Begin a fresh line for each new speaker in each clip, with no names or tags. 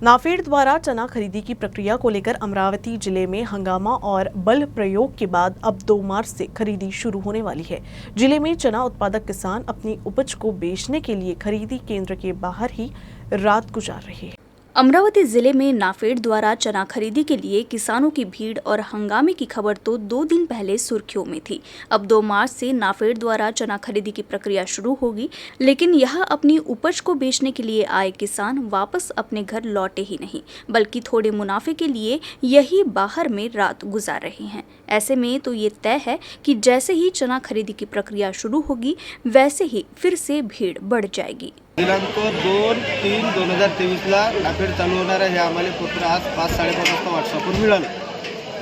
नाफेड द्वारा चना खरीदी की प्रक्रिया को लेकर अमरावती जिले में हंगामा और बल प्रयोग के बाद अब 2 मार्च से खरीदी शुरू होने वाली है। जिले में चना उत्पादक किसान अपनी उपज को बेचने के लिए खरीदी केंद्र के बाहर ही रात गुजार रहे हैं।
अमरावती जिले में नाफेड द्वारा चना खरीदी के लिए किसानों की भीड़ और हंगामे की खबर तो 2 दिन पहले सुर्खियों में थी। अब 2 मार्च से नाफेड द्वारा चना खरीदी की प्रक्रिया शुरू होगी, लेकिन यहाँ अपनी उपज को बेचने के लिए आए किसान वापस अपने घर लौटे ही नहीं, बल्कि थोड़े मुनाफे के लिए यही बाहर में रात गुजार रहे हैं। ऐसे में तो ये तय है कि जैसे ही चना खरीदी की प्रक्रिया शुरू होगी, वैसे ही फिर से भीड़ बढ़ जाएगी।
दिनांक 2/3/2023ला नाफेड चालू होणार आहे हे आम्हाला पत्र आज 5-5:30 वाजता व्हॉट्सअपवर मिळालं।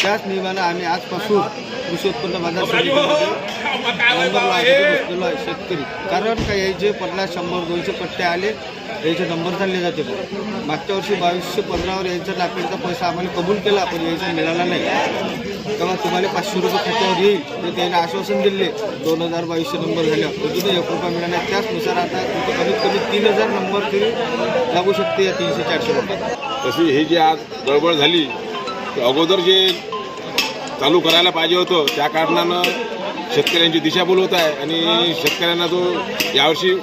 त्याच नियमानं आम्ही आजपासून कृषी उत्पन्न बाजार समितीमध्ये नंबर बसलेलो आहे शेतकरी, कारण का याचे 50-100-200 पट्टे आले, याचे नंबर चालले जाते। मागच्या वर्षी 2215वर यायचा नाफेडचा पैसा आम्हाला कबूल केला, पण यायचा मिळाला नाही। तेव्हा तुम्हाला 500 रुपये खात्यावर येईल ते त्यांनी आश्वासन दिले। 2022 नंबर झाल्यावर अजून 1 रुपया मिळाला। त्याचनुसार आता कमीत कमी 3000 नंबर तरी लागू शकते या 300-400 रुपये।
तशी ही जी आज गडबड झाली, अगोदर जे चालू करायला पाहिजे होतं त्या कारणानं शेतकऱ्यांची दिशाभूल होत आहे आणि शेतकऱ्यांना जो यावर्षी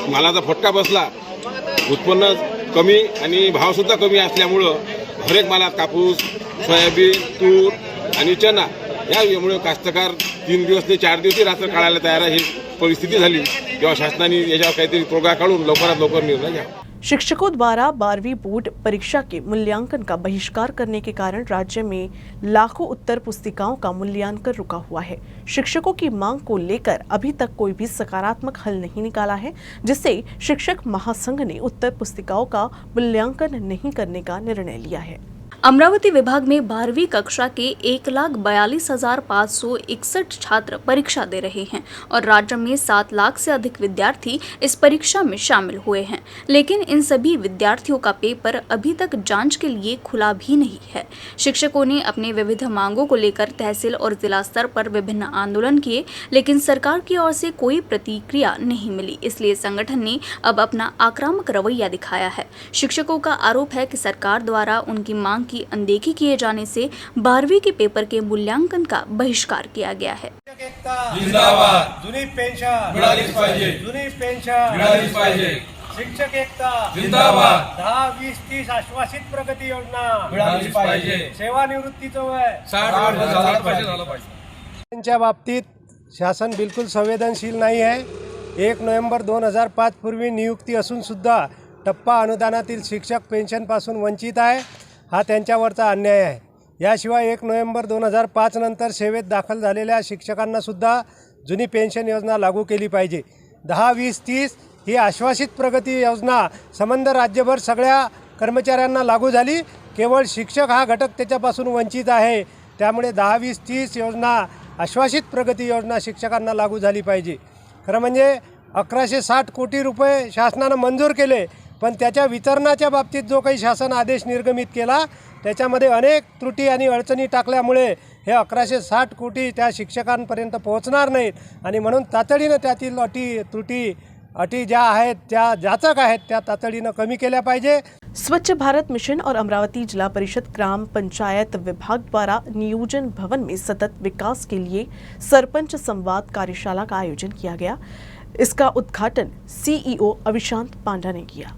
मालाचा फटका बसला, उत्पन्न कमी आणि भावसुद्धा कमी असल्यामुळं हरेक मालात कापूस, सोयाबीन, तूर आणि चना यामुळे कास्तकार 3 दिवस ते 4 दिवस रात्र काढायला तयार आहे। ही परिस्थिती झाली तेव्हा शासनाने याच्यावर काहीतरी तोडगा काढून लवकरात लवकर निर्णय घ्यावा।
शिक्षकों द्वारा 12वीं बोर्ड परीक्षा के मूल्यांकन का बहिष्कार करने के कारण राज्य में लाखों उत्तर पुस्तिकाओं का मूल्यांकन रुका हुआ है। शिक्षकों की मांग को लेकर अभी तक कोई भी सकारात्मक हल नहीं निकाला है, जिससे शिक्षक महासंघ ने उत्तर पुस्तिकाओं का मूल्यांकन नहीं करने का निर्णय लिया है।
अमरावती विभाग में 12वीं कक्षा के 1,42,561 छात्र परीक्षा दे रहे हैं और राज्य में 7 लाख से अधिक विद्यार्थी इस परीक्षा में शामिल हुए हैं, लेकिन इन सभी विद्यार्थियों का पेपर अभी तक जांच के लिए खुला भी नहीं है। शिक्षकों ने अपने विविध मांगों को लेकर तहसील और जिला स्तर पर विभिन्न आंदोलन किए, लेकिन सरकार की ओर से कोई प्रतिक्रिया नहीं मिली, इसलिए संगठन ने अब अपना आक्रामक रवैया दिखाया है। शिक्षकों का आरोप है कि सरकार द्वारा उनकी मांग की अनदेखी किए जाने से 12वीं के पेपर के मूल्यांकन का बहिष्कार किया गया है।
जिंदाबाद, जुनी पेन्शन मिळालीच पाहिजे, जुनी पेन्शन मिळालीच पाहिजे। शिक्षक एकता जिंदाबाद, 10-20-30 आश्वासित प्रगती योजना मिळालीच पाहिजे। सेवानिवृत्तीचं वय 60 वर्ष झालं पाहिजे।
त्यांच्या बाबतीत शासन बिलकुल संवेदनशील नाही आहे। 1 नोव्हेंबर 2005 पूर्वी नियुक्ती असून सुद्धा टप्पा अनुदानातील शिक्षक पेन्शनपासून वंचित आहे, हा त्यांच्यावरचा अन्याय आहे। याशिवाय 1 नोव्हेंबर 2005 नंतर सेवेत दाखल झालेल्या शिक्षकांनासुद्धा जुनी पेन्शन योजना लागू केली पाहिजे। 10-20-30 ही आश्वासित प्रगती योजना संबंध राज्यभर सगळ्या कर्मचाऱ्यांना लागू झाली, केवळ शिक्षक हा घटक त्याच्यापासून वंचित आहे। त्यामुळे 10-20-30 योजना आश्वासित प्रगती योजना शिक्षकांना लागू झाली पाहिजे। खरं म्हणजे 1160 कोटी रुपये शासनानं मंजूर केले, पण त्याच्या वितरणाच्या बाबतीत जो काही शासन आदेश निर्गमित केला त्याच्यामध्ये अनेक त्रुटी आणि अडचणी टाकल्यामुळे हे 1160 कोटी त्या शिक्षकांपर्यंत पोहोचणार नाहीत आणि म्हणून तातडीनं त्यातील अटी ज्या आहेत त्या जाचक आहेत त्या तातडीनं कमी केल्या पाहिजे।
स्वच्छ भारत मिशन और अमरावती जिला परिषद ग्राम पंचायत विभाग द्वारा नियोजन भवन में सतत विकास के लिए सरपंच संवाद कार्यशाला का आयोजन किया गया। इसका उद्घाटन सीईओ अविशांत पांडा ने किया।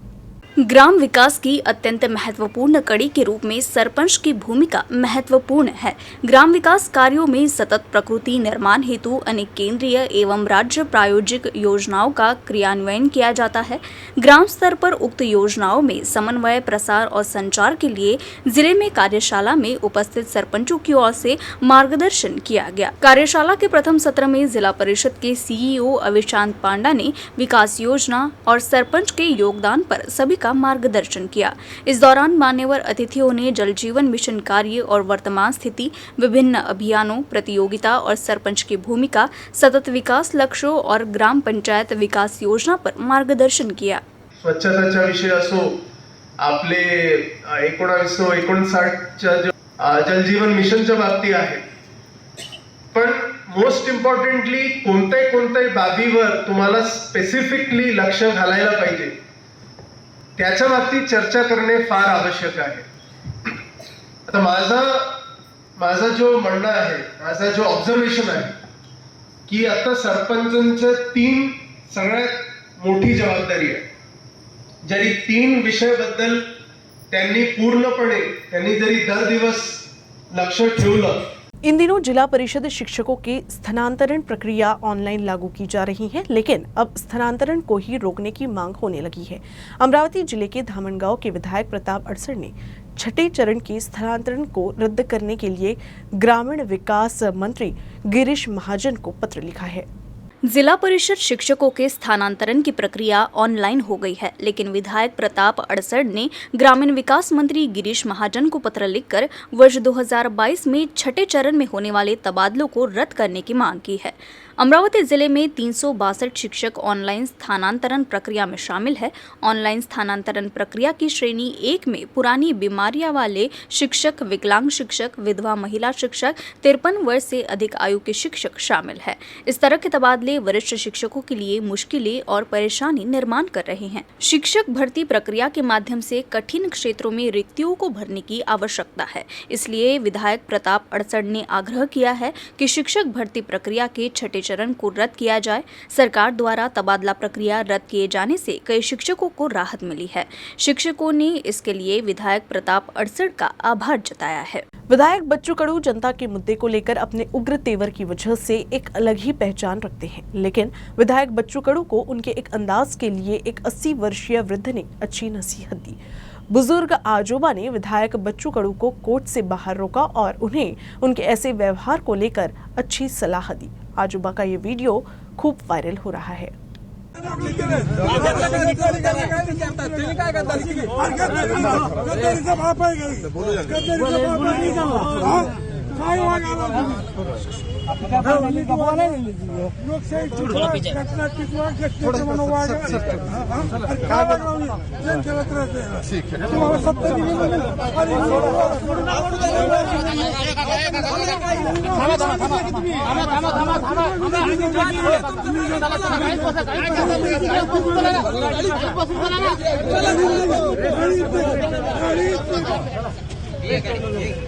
ग्राम विकास की अत्यंत महत्वपूर्ण कड़ी के रूप में सरपंच की भूमिका महत्वपूर्ण है। ग्राम विकास कार्यों में सतत प्रकृति निर्माण हेतु अनेक केंद्रीय एवं राज्य प्रायोजित योजनाओं का क्रियान्वयन किया जाता है। ग्राम स्तर पर उक्त योजनाओं में समन्वय, प्रसार और संचार के लिए जिले में कार्यशाला में उपस्थित सरपंचों की ओर से मार्गदर्शन किया गया। कार्यशाला के प्रथम सत्र में जिला परिषद के सीईओ अविशांत पांडा ने विकास योजना और सरपंच के योगदान पर सभी का मार्गदर्शन किया। इस दौरान मान्यवर अतिथियों ने जल जीवन मिशन कार्य और वर्तमान स्थिति, विभिन्न अभियानों, प्रतियोगिता और सरपंच की भूमिका, सतत विकास लक्ष्यों और ग्राम पंचायत विकास योजना पर मार्गदर्शन किया।
स्वच्छताचा विषय असो, आपले 1959च्या जल जीवन मिशनच्या बाबतीत आहे, पण मोस्ट इम्पॉर्टंटली कोणत्याही बाबीवर तुम्हाला स्पेसिफिकली लक्ष घालायला पाहिजे। त्याच्या बाबतीत चर्चा करणे फार आवश्यक आहे. आता माझा जो म्हणणं आहे, माझा जो ऑब्झर्वेशन आहे की आता सरपंचांच्या 3 सगळ्यात मोठी जबाबदारी आहे. जरी 3 विषयाबद्दल त्यांनी जरी दर दिवस लक्ष ठेवलं.
इन दिनों जिला परिषद शिक्षकों की स्थानांतरण प्रक्रिया ऑनलाइन लागू की जा रही है, लेकिन अब स्थानांतरण को ही रोकने की मांग होने लगी है. अमरावती जिले के धामनगांव के विधायक प्रताप अड़सर ने छठे चरण के स्थानांतरण को रद्द करने के लिए ग्रामीण विकास मंत्री गिरीश महाजन को पत्र लिखा है.
जिला परिषद शिक्षकों के स्थानांतरण की प्रक्रिया ऑनलाइन हो गई है, लेकिन विधायक प्रताप अड़सर ने ग्रामीण विकास मंत्री गिरीश महाजन को पत्र लिखकर वर्ष 2022 में छठे चरण में होने वाले तबादलों को रद्द करने की मांग की है. अमरावती जिले में 362 शिक्षक ऑनलाइन स्थानांतरण प्रक्रिया में शामिल है. ऑनलाइन स्थानांतरण प्रक्रिया की श्रेणी 1 में पुरानी बीमारियां वाले शिक्षक, विकलांग शिक्षक, विधवा महिला शिक्षक, 53 वर्ष से अधिक आयु के शिक्षक शामिल है. इस तरह के तबादले वरिष्ठ शिक्षकों के लिए मुश्किलें और परेशानी निर्माण कर रहे हैं. शिक्षक भर्ती प्रक्रिया के माध्यम से कठिन क्षेत्रों में रिक्तियों को भरने की आवश्यकता है. इसलिए विधायक प्रताप अड़सर ने आग्रह किया है कि शिक्षक भर्ती प्रक्रिया के छठे चरण को रद्द किया जाए. सरकार द्वारा तबादला प्रक्रिया रद्द किए जाने से कई शिक्षकों को राहत मिली है. शिक्षकों ने इसके लिए विधायक प्रताप अड़सर का आभार जताया है.
विधायक बच्चू कडू जनता के मुद्दे को लेकर अपने उग्र तेवर की वजह से एक अलग ही पहचान रखते हैं, लेकिन विधायक बच्चू कडू को उनके एक अंदाज के लिए एक 80 वर्षीय वृद्ध ने अच्छी नसीहत दी. बुजुर्ग आजोबा ने विधायक बच्चू कडू को कोर्ट से बाहर रोका और उन्हें उनके ऐसे व्यवहार को लेकर अच्छी सलाह दी. आजोबा का ये वीडियो खूब वायरल हो रहा है.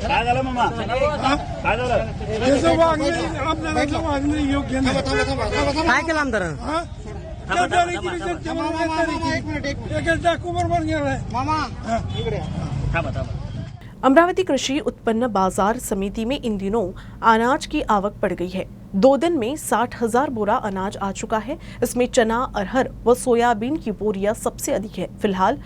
काय झालं मामा? काय झालं? काय केलं आमदार?
अमरावती कृषि उत्पन्न बाजार समिति में इन दिनों अनाज की आवक बढ़ गई है. 2 दिन में 60,000 बोरा अनाज आ चुका है. इसमें चना, अरहर व सोयाबीन की बोरियां सबसे अधिक है. फिलहाल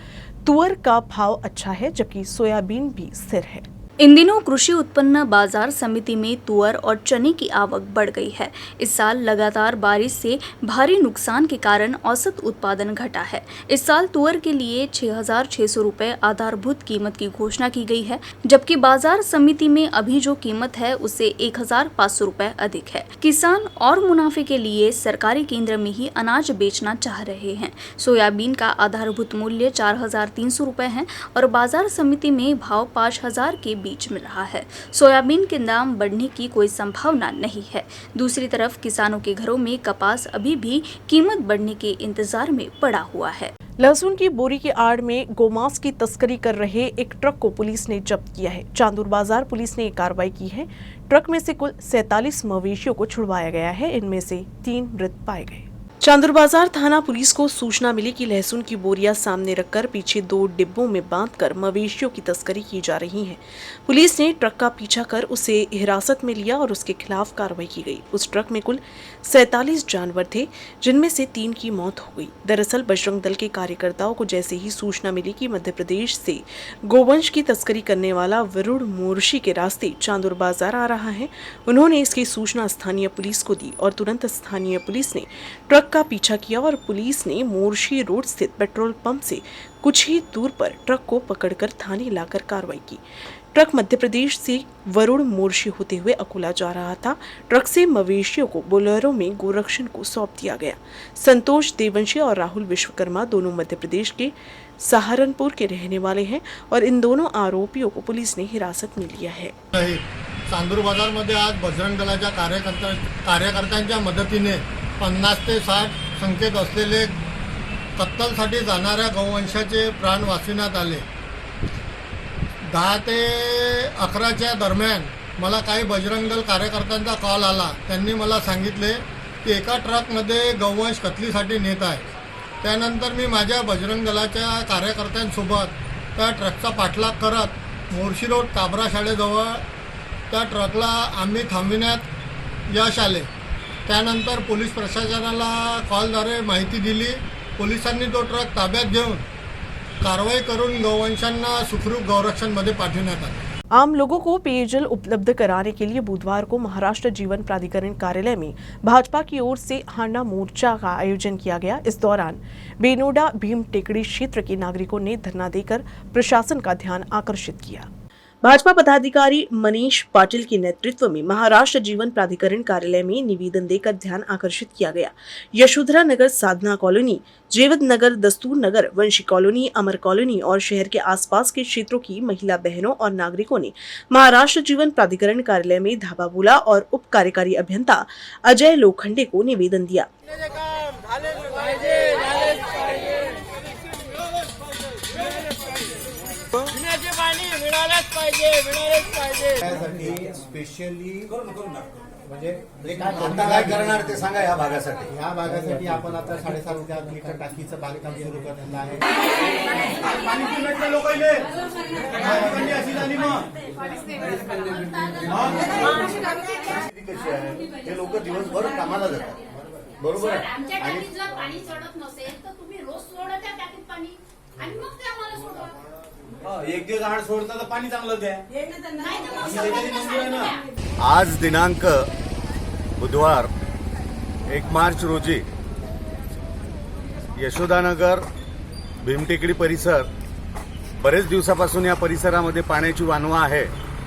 तुअर का भाव अच्छा है, जबकि सोयाबीन भी स्थिर है.
इन दिनों कृषि उत्पन्न बाजार समिति में तुअर और चने की आवक बढ़ गई है. इस साल लगातार बारिश से भारी नुकसान के कारण औसत उत्पादन घटा है. इस साल तुअर के लिए 6,600 रुपये आधारभूत कीमत की घोषणा की गई है, जबकि बाजार समिति में अभी जो कीमत है उससे 1,500 रुपये अधिक है. किसान और मुनाफे के लिए सरकारी केंद्र में ही अनाज बेचना चाह रहे हैं. सोयाबीन का आधारभूत मूल्य 4,300 रुपये है और बाजार समिति में भाव 5,000 के बीच मिल रहा है. सोयाबीन के दाम बढ़ने की कोई संभावना नहीं है. दूसरी तरफ किसानों के घरों में कपास अभी भी कीमत बढ़ने के इंतजार में पड़ा हुआ है.
लहसुन की बोरी की आड़ में गोमांस की तस्करी कर रहे एक ट्रक को पुलिस ने जब्त किया है. चांदूर बाजार पुलिस ने कार्रवाई की है. ट्रक में से कुल 47 मवेशियों को छुड़वाया गया है. इनमें से 3 मृत पाए गए. चांदूर बाजार थाना पुलिस को सूचना मिली कि लहसुन की बोरियां सामने रखकर पीछे 2 डिब्बों में बांधकर मवेशियों की तस्करी की जा रही है. पुलिस ने ट्रक का पीछा कर उसे हिरासत में लिया और उसके खिलाफ कार्रवाई की गई. उस ट्रक में कुल 47 जानवर थे, जिनमें से 3 की मौत हो गई. दरअसल बजरंग दल के कार्यकर्ताओं को जैसे ही सूचना मिली कि मध्य प्रदेश से गोवंश की तस्करी करने वाला वरुण मोर्शी के रास्ते चांदूर बाजार आ रहा है, उन्होंने इसकी सूचना स्थानीय पुलिस को दी और तुरंत स्थानीय पुलिस ने ट्रक का पीछा किया और पुलिस ने मोर्शी रोड स्थित पेट्रोल पंप से कुछ ही दूर पर ट्रक को पकड़कर थाने लाकर कार्रवाई की. ट्रक मध्य प्रदेश से वरुण मोर्शी होते हुए अकोला जा रहा था. ट्रक से मवेशियों को बोलेरो में गोरक्षण को सौंप दिया गया. संतोष देवंशी और राहुल विश्वकर्मा दोनों मध्य प्रदेश के सहारनपुर के रहने वाले हैं और इन दोनों आरोपियों को पुलिस ने हिरासत में लिया है.
चांदूर बाजार मध्ये आज बजरंग दलाच्या कार्यकर्त्यांच्या मदतीने 50 ते 60 संख्येत असलेले कत्तलसाठी जाणाऱ्या गौवंशाचे प्राण वाचविण्यात आले. 10 ते 11च्या दरम्यान मला काही बजरंग दल कार्यकर्त्यांचा कॉल आला. त्यांनी मला सांगितले की एका ट्रकमध्ये गौवंश कत्तलीसाठी नेत आहे. त्यानंतर मी माझ्या बजरंग दलाच्या कार्यकर्त्यांसोबत त्या ट्रकचा पाठलाग करत मोर्शी रोड काबरा शाळेजवळ त्या ट्रकला आम्ही थांबविण्यात यश आले. त्यानंतर पोलीस प्रशासनाला कॉलद्वारे माहिती दिली. पोलिसांनी तो ट्रक ताब्यात घेऊन कारवाई करून गौवंशांना सुखरूप गौरक्षणमध्ये पाठवण्यात आले.
आम लोगों को पेयजल उपलब्ध कराने के लिए बुधवार को महाराष्ट्र जीवन प्राधिकरण कार्यालय में भाजपा की ओर से हांडा मोर्चा का आयोजन किया गया. इस दौरान बेनोडा भीम टेकड़ी क्षेत्र के नागरिकों ने धरना देकर प्रशासन का ध्यान आकर्षित किया. भाजपा पदाधिकारी मनीष पाटिल के नेतृत्व में महाराष्ट्र जीवन प्राधिकरण कार्यालय में निवेदन देकर ध्यान आकर्षित किया गया. यशोधरा नगर, साधना कॉलोनी, जेवद नगर, दस्तूर नगर, वंशी कॉलोनी, अमर कॉलोनी और शहर के आसपास के क्षेत्रों की महिला बहनों और नागरिकों ने महाराष्ट्र जीवन प्राधिकरण कार्यालय में धावा बोला और उप कार्यकारी अभियंता अजय लोखंडे को निवेदन दिया.
त्यासाठी स्पेशली म्हणजे आता काय करणार ते सांगा. या भागासाठी आपण आता 7.5 लिटर टाकीचं बांधकाम सुरू करण्यात आहे. कशी आहे, हे लोक दिवसभर कामाला जातात, बरोबर आहे. आणि
पाणी चढत नसेल तर तुम्ही रोज सोडा त्या टाकीत पाणी आणि मग ते आम्हाला सोडवा.
एक दिवस आड सोडता तर पाणी चांगलं द्या.
आज दिनांक बुधवार 1 मार्च रोजी यशोदानगर भीमटेकडी परिसर बरेच दिवसापासून या परिसरामध्ये पाण्याची वानवा आहे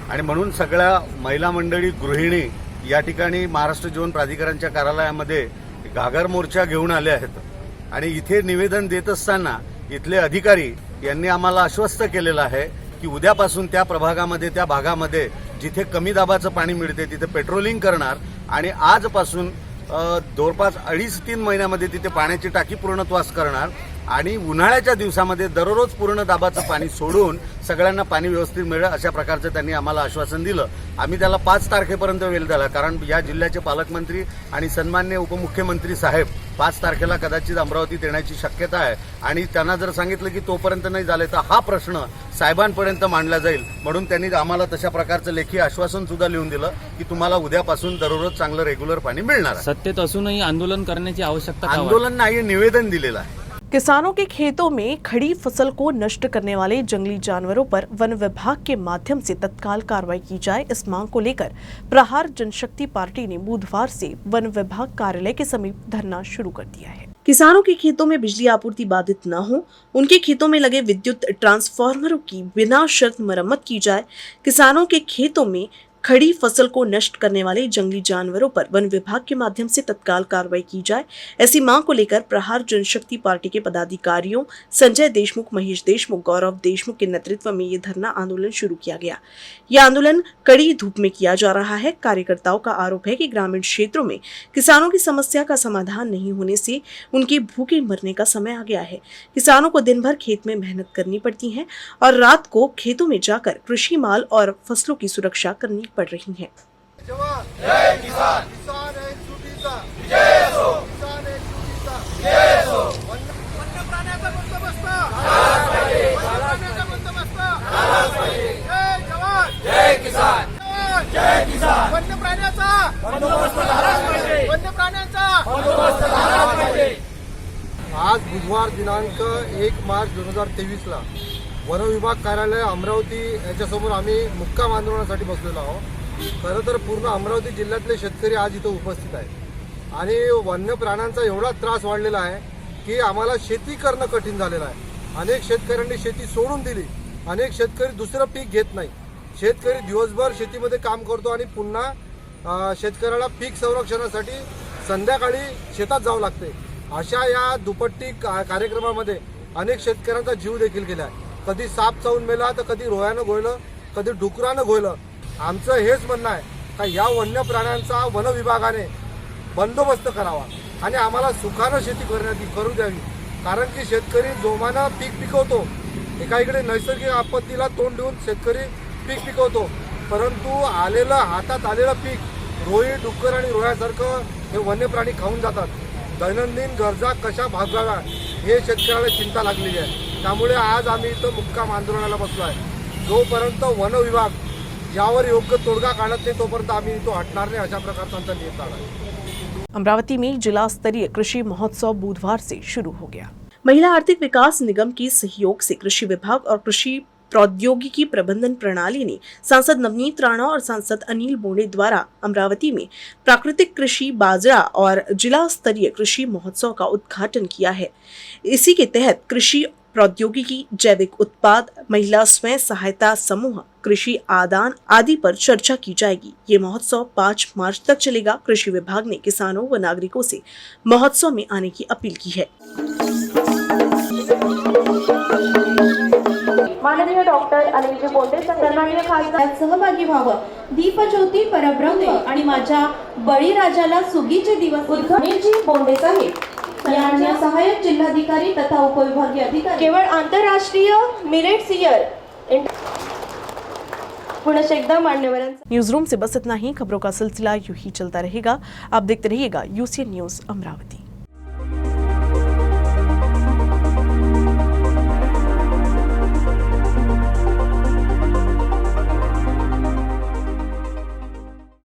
आणि म्हणून सगळ्या महिला मंडळी, गृहिणी या ठिकाणी महाराष्ट्र जीवन प्राधिकरणच्या कार्यालयामध्ये घागर मोर्चा घेऊन आले आहेत. आणि इथे निवेदन देत असताना इथले अधिकारी यांनी आम्हाला आश्वस्त केलेलं आहे की उद्यापासून त्या प्रभागामध्ये, त्या भागामध्ये जिथे कमी दाबाचं पाणी मिळते तिथे पेट्रोलिंग करणार आणि आजपासून जवळपास 2.5-3 महिन्यामध्ये तिथे पाण्याची टाकी पूर्णत्वास करणार आणि उन्हाळ्याच्या दिवसामध्ये दररोज पूर्ण दाबाचं पाणी सोडून सगळ्यांना पाणी व्यवस्थित मिळेल अशा प्रकारचं त्यांनी आम्हाला आश्वासन दिलं. आम्ही त्याला 5 तारखेपर्यंत वेळ दिला, कारण या जिल्ह्याचे पालकमंत्री आणि सन्माननीय उपमुख्यमंत्री साहेब 5 तारखेला कदाचित अमरावतीत येण्याची शक्यता आहे आणि त्यांना जर सांगितलं की तोपर्यंत नाही झाले तर हा प्रश्न साहेबांपर्यंत मांडला जाईल. म्हणून त्यांनी आम्हाला तशा प्रकारचं लेखी आश्वासन सुद्धा लिहून दिलं की तुम्हाला उद्यापासून दररोज चांगलं रेग्युलर पाणी मिळणार.
सत्तेत असूनही आंदोलन करण्याची आवश्यकता
आंदोलन नाही, निवेदन दिलेलं आहे.
किसानों के खेतों में खड़ी फसल को नष्ट करने वाले जंगली जानवरों पर वन विभाग के माध्यम से तत्काल कार्रवाई की जाए, इस मांग को लेकर प्रहार जनशक्ति पार्टी ने बुधवार से वन विभाग कार्यालय के समीप धरना शुरू कर दिया है. किसानों के खेतों में बिजली आपूर्ति बाधित न हो, उनके खेतों में लगे विद्युत ट्रांसफार्मरों की बिना शर्त मरम्मत की जाए, किसानों के खेतों में खड़ी फसल को नष्ट करने वाले जंगली जानवरों पर वन विभाग के माध्यम से तत्काल कार्रवाई की जाए, ऐसी मांग को लेकर प्रहार जनशक्ति पार्टी के पदाधिकारियों संजय देशमुख, महेश देशमुख, गौरव देशमुख के नेतृत्व में ये धरना आंदोलन शुरू किया गया. यह आंदोलन कड़ी धूप में किया जा रहा है. कार्यकर्ताओं का आरोप है कि ग्रामीण क्षेत्रों में किसानों की समस्या का समाधान नहीं होने से उनके भूखे मरने का समय आ गया है. किसानों को दिन भर खेत में मेहनत करनी पड़ती है और रात को खेतों में जाकर कृषि माल और फसलों की सुरक्षा करनी पड़ रही है.
जय किसान, किसान एक सुटीचा विजय असो, किसान एक सुटीचा विजय असो. वन्य प्राण्याचा बंदोबस्त झालाच पाहिजे, वन्य प्राण्याचा बंदोबस्त झालाच पाहिजे. जय जवान, जय किसान, जय किसान. वन्य प्राण्याचा बंदोबस्त झालाच पाहिजे, वन्य प्राण्यांचा बंदोबस्त झालाच पाहिजे. आज बुधवार दिनांक 1 मार्च 2023 वन विभाग कार्यालय अमरावती याच्यासमोर आम्ही मुक्काम आंदोलनासाठी बसलेलो आहोत. खरं तर पूर्ण अमरावती जिल्ह्यातले शेतकरी आज इथं उपस्थित आहेत आणि वन्य प्राण्यांचा एवढा त्रास वाढलेला आहे की आम्हाला शेती करणं कठीण झालेलं आहे. अनेक शेतकऱ्यांनी शेती सोडून दिली, अनेक शेतकरी दुसरं पीक घेत नाही. शेतकरी दिवसभर शेतीमध्ये काम करतो आणि पुन्हा शेतकऱ्याला पीक संरक्षणासाठी संध्याकाळी शेतात जावं लागते. अशा या दुपट्टी कार्यक्रमामध्ये अनेक शेतकऱ्यांचा जीव देखील गेला आहे. कधी साप चावून मेला तर कधी रोह्यानं घोळलं, कधी डुकरानं घोळलं. आमचं हेच म्हणणं आहे का या वन्य प्राण्यांचा वन विभागाने बंदोबस्त करावा आणि आम्हाला सुखानं शेती करू द्यावी.
कारण की शेतकरी जोमानं पीक पिकवतो. एकाकडे नैसर्गिक आपत्तीला तोंड देऊन शेतकरी पीक पिकवतो, परंतु हातात आलेलं पीक रोही, डुक्कर आणि रोह्यासारखं हे वन्य प्राणी खाऊन जातात. दैनंदिन गरजा कशा भागवाव्या हे शेतकऱ्याला चिंता लागलेली आहे. त्यामुळे आज आम्ही इथं मुक्काम आंदोलनाला बसलो आहे. जोपर्यंत वन विभाग यावर योग्य तोडगा काढत नाही तोपर्यंत आम्ही इथं हटणार नाही, अशा प्रकारचा आमचा निर्धार आहे.
अमरावती में जिला स्तरीय कृषि महोत्सव बुधवार से शुरू हो गया। महिला आर्थिक विकास निगम के सहयोग से कृषि विभाग और कृषि प्रौद्योगिकी प्रबंधन प्रणाली ने सांसद नवनीत राणा और सांसद अनिल बोंडे द्वारा अमरावती में प्राकृतिक कृषि बाजरा और जिला स्तरीय कृषि महोत्सव का उद्घाटन किया है। इसी के तहत कृषि प्रौद्योगिकी, जैविक उत्पाद, महिला स्वयं सहायता समूह, कृषि आदान आदि पर चर्चा की जाएगी। ये महोत्सव 5 मार्च तक चलेगा। कृषि विभाग ने किसानों व नागरिकों से महोत्सव में आने की अपील की है।
माननीय डॉक्टर अनिल बोंडे सन्माननीय खासदार सहभागी व्हावं. दीपज्योती परब्रह्म आणि माझ्या बळीराजाला सुगीचे दिवस. अनिलजी बोंडे साहेब यांनी सहाय्यक जिल्हाधिकारी तथा उपविभागीय अधिकारी केवळ आंतरराष्ट्रीय मिलेट्स ईयर पुनः एकदा मान्यवरांचा.
न्यूज रूम से बस इतना ही। खबरों का सिलसिला यूं ही चलता रहेगा। आप देखते रहिएगा UCN न्यूज अमरावती।